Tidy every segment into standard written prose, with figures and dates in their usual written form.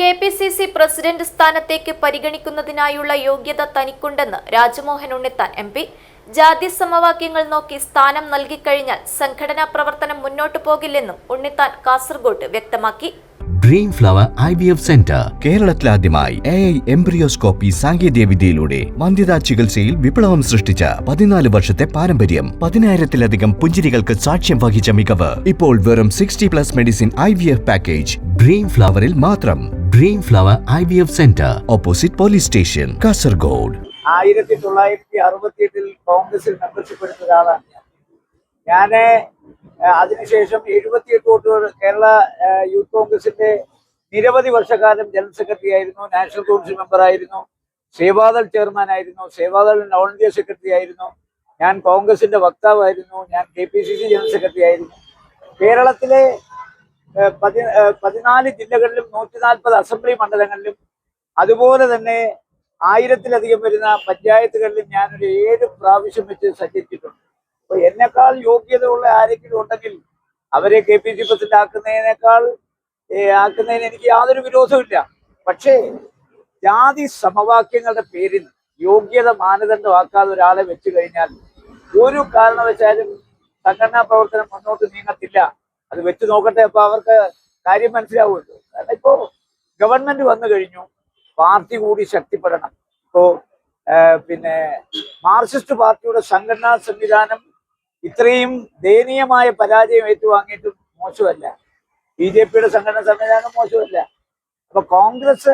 KPCC president സ്ഥാനത്തേക്ക് പരിഗണിക്കുന്നതിനായുള്ള യോഗ്യത തനിക്കുണ്ടെന്ന് Rajmohan Unnithan MP. ജാതി സമവാക്യങ്ങൾ നോക്കി സ്ഥാനം നൽകിക്കഴിഞ്ഞാൽ സംഘടനാ പ്രവർത്തനം മുന്നോട്ടു പോകില്ലെന്നും ഉണ്ണിത്താൻ കാസർഗോഡ് വ്യക്തമാക്കി. ഡ്രീം ഫ്ലവർ IVF സെന്റർ കേരളത്തിലാദ്യമായി AI എംബ്രിയോസ്കോപ്പി സാങ്കേതികവിദ്യയിലൂടെ വന്ധ്യതാ ചികിത്സയിൽ വിപ്ലവം സൃഷ്ടിച്ച 14 വർഷത്തെ പാരമ്പര്യം, 10,000-ലധികം പുഞ്ചിരികൾക്ക് സാക്ഷ്യം വഹിച്ച മികവ്. ഇപ്പോൾ വെറും 60+ മെഡിസിൻ IVF പാക്കേജ് ഡ്രീം ഫ്ലവറിൽ മാത്രം. Dream flower IVF centre, opposite police station, Kasaragod. 1968 കോൺഗ്രസിൽ മെമ്പർഷിപ്പ് എടുത്ത ഒരാളാണ് ഞാൻ. അതിനുശേഷം 78 തൊട്ട് കേരള യൂത്ത് കോൺഗ്രസിന്റെ നിരവധി വർഷക്കാലം ജനറൽ സെക്രട്ടറി ആയിരുന്നു, നാഷണൽ കൗൺസിൽ മെമ്പർ ആയിരുന്നു, സേവാദൾ ചെയർമാൻ ആയിരുന്നു, സേവാദൾ ഓൾ ഇന്ത്യ സെക്രട്ടറി ആയിരുന്നു, ഞാൻ കോൺഗ്രസിന്റെ വക്താവായിരുന്നു, ഞാൻ KPCC ജനറൽ സെക്രട്ടറി ആയിരുന്നു. കേരളത്തിലെ 14 ജില്ലകളിലും 140 അസംബ്ലി മണ്ഡലങ്ങളിലും അതുപോലെ തന്നെ 1000-ലധികം വരുന്ന പഞ്ചായത്തുകളിലും ഞാനൊരു 7 പ്രാവശ്യം വെച്ച് സഞ്ചരിച്ചിട്ടുണ്ട്. അപ്പൊ എന്നെക്കാൾ യോഗ്യതയുള്ള ആരെങ്കിലും ഉണ്ടെങ്കിൽ അവരെ KPCC പ്രസിഡന്റ് ആക്കുന്നതിന് എനിക്ക് യാതൊരു വിരോധമില്ല. പക്ഷേ ജാതി സമവാക്യങ്ങളുടെ പേരിൽ യോഗ്യത മാനദണ്ഡമാക്കാതെ ഒരാളെ വെച്ചു കഴിഞ്ഞാൽ ഒരു കാരണവശാലും സംഘടനാ പ്രവർത്തനം മുന്നോട്ട് നീങ്ങത്തില്ല. അത് വെച്ച് നോക്കട്ടെ, അപ്പൊ അവർക്ക് കാര്യം മനസ്സിലാവുമല്ലോ. കാരണം ഇപ്പോ ഗവൺമെന്റ് വന്നു കഴിഞ്ഞു, പാർട്ടി കൂടി ശക്തിപ്പെടണം. ഇപ്പോ മാർക്സിസ്റ്റ് പാർട്ടിയുടെ സംഘടനാ സംവിധാനം ഇത്രയും ദയനീയമായ പരാജയം ഏറ്റുവാങ്ങിയിട്ടും മോശമല്ല. BJPയുടെ സംഘടനാ സംവിധാനം മോശമല്ല. അപ്പൊ കോൺഗ്രസ്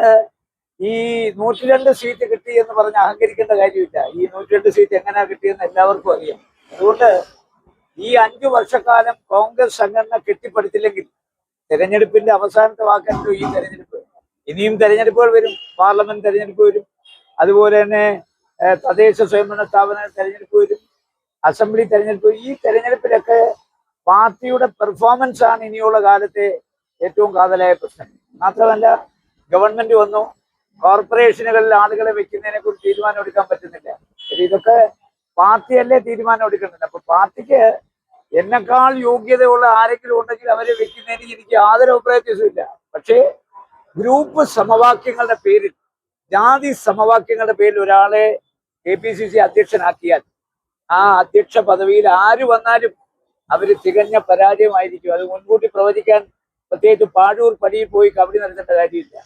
ഈ 102 സീറ്റ് കിട്ടി എന്ന് പറഞ്ഞ് അഹങ്കരിക്കേണ്ട കാര്യമില്ല. ഈ 102 സീറ്റ് എങ്ങനെയാ കിട്ടിയെന്ന് എല്ലാവർക്കും അറിയാം. അതുകൊണ്ട് ഈ 5 വർഷക്കാലം കോൺഗ്രസ് സംഘടന കെട്ടിപ്പടുത്തില്ലെങ്കിൽ തെരഞ്ഞെടുപ്പിന്റെ അവസാനത്തെ വാക്കല്ലോ ഈ തെരഞ്ഞെടുപ്പ്. ഇനിയും തെരഞ്ഞെടുപ്പുകൾ വരും, പാർലമെന്റ് തെരഞ്ഞെടുപ്പ് വരും, അതുപോലെ തന്നെ തദ്ദേശ സ്വയംഭരണ സ്ഥാപന തെരഞ്ഞെടുപ്പ് വരും, അസംബ്ലി തെരഞ്ഞെടുപ്പ്. ഈ തെരഞ്ഞെടുപ്പിലൊക്കെ പാർട്ടിയുടെ പെർഫോമൻസ് ആണ് ഇനിയുള്ള കാലത്തെ ഏറ്റവും കാതലായ പ്രശ്നം. മാത്രമല്ല, ഗവൺമെന്റ് വന്നു, കോർപ്പറേഷനുകളിൽ ആളുകളെ വെക്കുന്നതിനെ കുറിച്ച് തീരുമാനം എടുക്കാൻ പറ്റുന്നില്ല. ഇതൊക്കെ പാർട്ടിയല്ലേ തീരുമാനം എടുക്കുന്നില്ല. അപ്പൊ പാർട്ടിക്ക് എന്നെക്കാൾ യോഗ്യതയുള്ള ആരെങ്കിലും ഉണ്ടെങ്കിൽ അവരെ വെക്കുന്നതിന് എനിക്ക് യാതൊരു അഭിപ്രായത്തില്ല. പക്ഷേ ഗ്രൂപ്പ് സമവാക്യങ്ങളുടെ പേരിൽ, ജാതി സമവാക്യങ്ങളുടെ പേരിൽ ഒരാളെ KPCC അധ്യക്ഷനാക്കിയാൽ ആ അധ്യക്ഷ പദവിയിൽ ആര് വന്നാലും അവര് തികഞ്ഞ പരാജയമായിരിക്കും. അത് മുൻകൂട്ടി പ്രവചിക്കാൻ പ്രത്യേകിച്ച് പാഴൂർ പടിയിൽ പോയി കബഡി നടത്തേണ്ട കാര്യമില്ല.